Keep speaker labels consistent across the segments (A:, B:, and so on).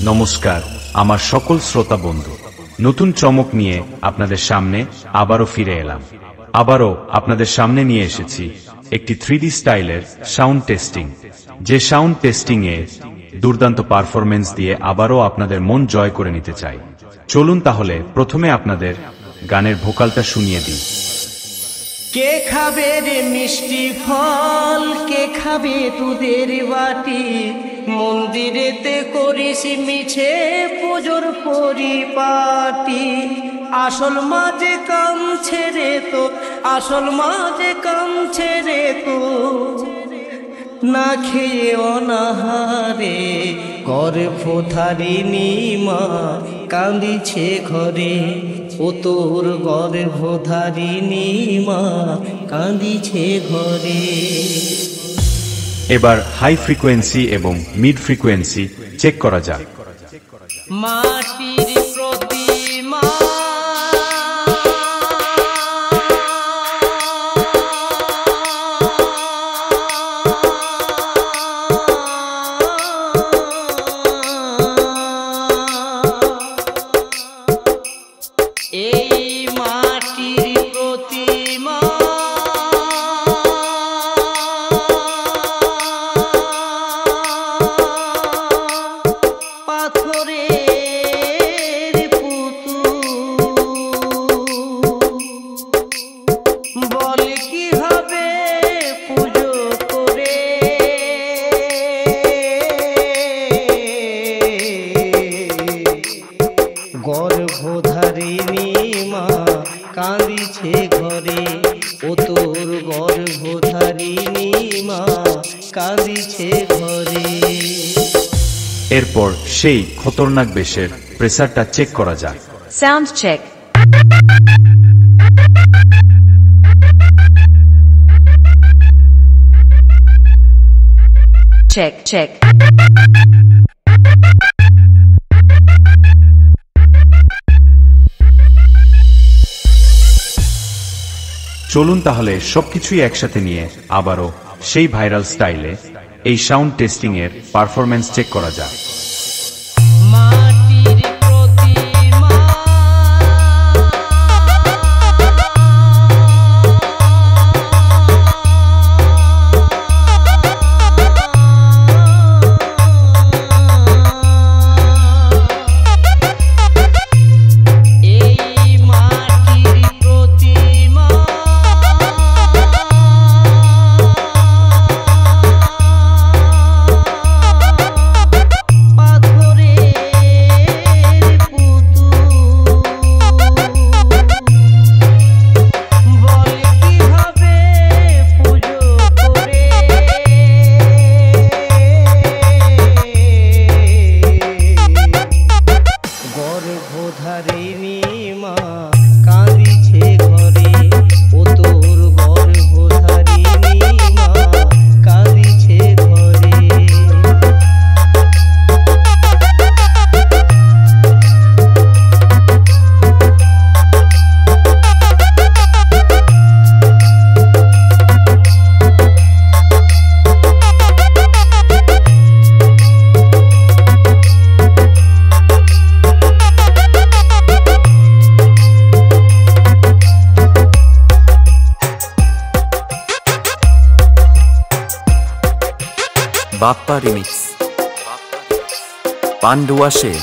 A: নমস্কার আমার সকল শ্রোতা বন্ধু, নতুন চমক নিয়ে আপনাদের সামনে আবারও ফিরে এলাম। আবারও আপনাদের সামনে নিয়ে এসেছি একটি 3D স্টাইলের সাউন্ড টেস্টিং, যে সাউন্ড টেস্টিং এ দুর্দান্ত পারফরম্যান্স দিয়ে আবারও আপনাদের মন জয় করে নিতে চাই। চলুন তাহলে প্রথমে আপনাদের গানের ভোকালটা শুনিয়ে দিই।
B: কে খাবে রে মিষ্টি ফল, কে খাবে দুধের বাটি, মন্দিরেতে করিস মিছে পুজোর পরিপাটি। আসল মাঝে কাম ছেড়ে তো, আসল মাঝে কাম ছেড়ে তো, না খেয়ে অনাহারে গর্ভধারিণী মা কাঁদিছে ঘরে। ও তোর গর্ভধারিণী মা কাঁদিছে ঘরে।
A: এবার হাই ফ্রিকোয়েন্সি এবং মিড ফ্রিকোয়েন্সি চেক করা যাক।
B: মাটির প্রতিমা গর্ভধারিণী মা কাঁদিছে ঘরে। ও তোর গর্ভধারিণী মা কাঁদিছে ঘরে।
A: এরপর সেই খতরনাক বেশের প্রেসারটা চেক করা যাক।
C: Sound check. Check check.
A: চলুন তাহলে সবকিছুই একসাথে নিয়ে আবারও সেই ভাইরাল স্টাইলে এই সাউন্ড টেস্টিং এর পারফরম্যান্স চেক করা যাক। গর্ভধারিণী মা কাঁদিছে ঘরে। ও তোর গর্ভধারিণী মা কাঁদিছে ঘরে।
D: বাপ্পা রিমিক্স পান্ডুয়াশে।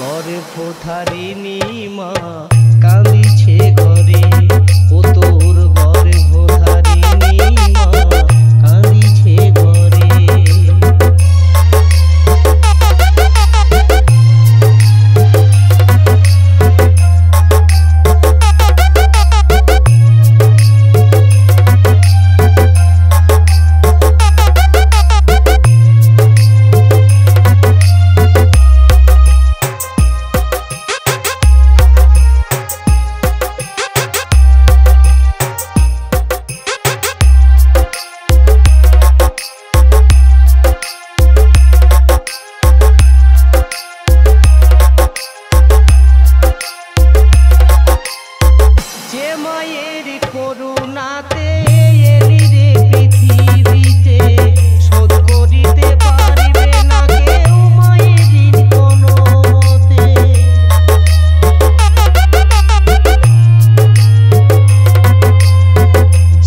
B: গর্ভধারিণী মা কাঁদিছে ঘরে। ও তোর গর্ভধারিণী মা কাঁদিছে ঘরে। যে মায়ের করুণাতে এলি রে পৃথিবীতে শোধ করিতে পারিবে না কেউ মায়ের ঋণ কোনো মতে।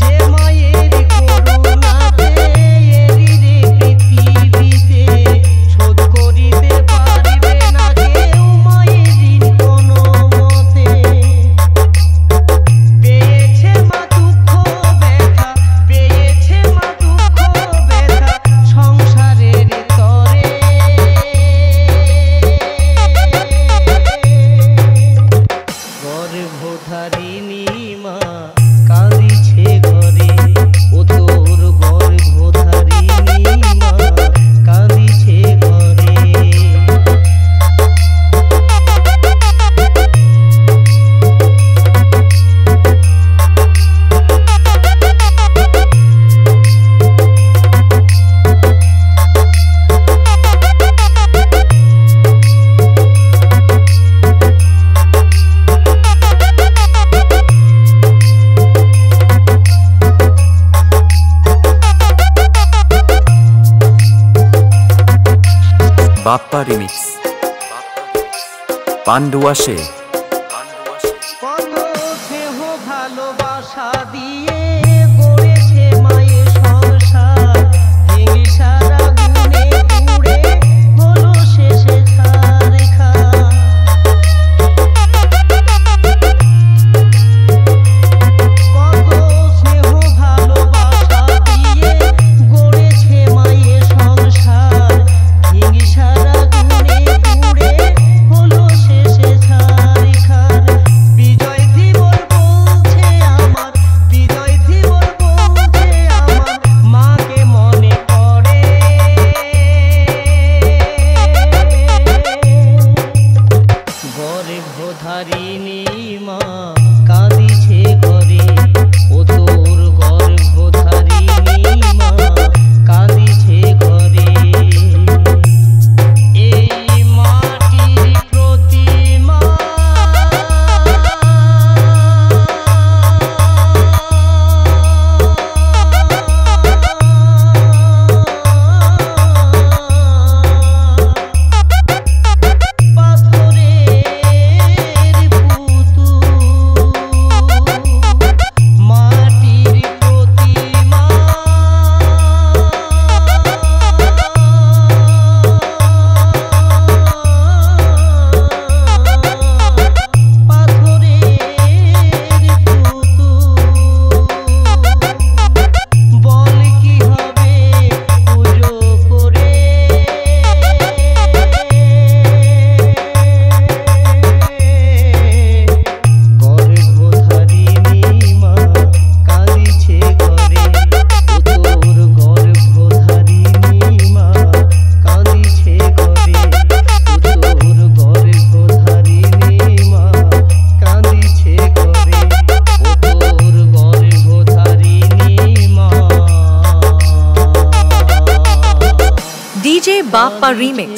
B: যে মায়ের করুণাতে এলি রে পৃথিবীতে শোধ করিতে পারিবে না কেউ মায়ের ঋণ কোনো মতে। পেয়েছে মা দুঃখ ব্যথা, পেয়েছে মা দুঃখ ব্যথা সংসারের তরে। গর্ভধারিণী মা কাঁদিছে ঘরে, ও তোর গর্ভধারিণী মা কাঁদিছে ঘরে।
C: बाप्पा रिमिक्स पांडुआ से
B: কত স্নেহ ভালোবাসা দিয়ে গড়েছে মায়ের সংসার, ভেঙে সারা গুণে পুড়ে হলো শেষে ছারখার। কত স্নেহ ভালোবাসা দিয়ে গড়েছে মায়ের সংসার, ভেঙে সারা গুণে পুড়ে হলো শেষে ছারখার। বিজয় ধীবর বলছে আমার, বিজয় ধীবর বলছে আমার মাকে মনে করে। গর্ভধারিণী মা কাঁদিছে ঘরে, ও তোর গর্ভধারিণী মা কাঁদিছে ঘরে। এই মাটির প্রতিমা পাথরের পুতুল, মাটির প্রতিমা পাথরের পুতুল। বল কি হবে পুজো করে। গর্ভধারিণী মা কাঁদিছে ঘরে, ও তোর গর্ভধারিণী মা কাঁদিছে ঘরে, ও তোর গর্ভধারিণী মা কাঁদিছে ঘরে, ও তোর গর্ভধারিণী মা।
D: DJ Bappa Remix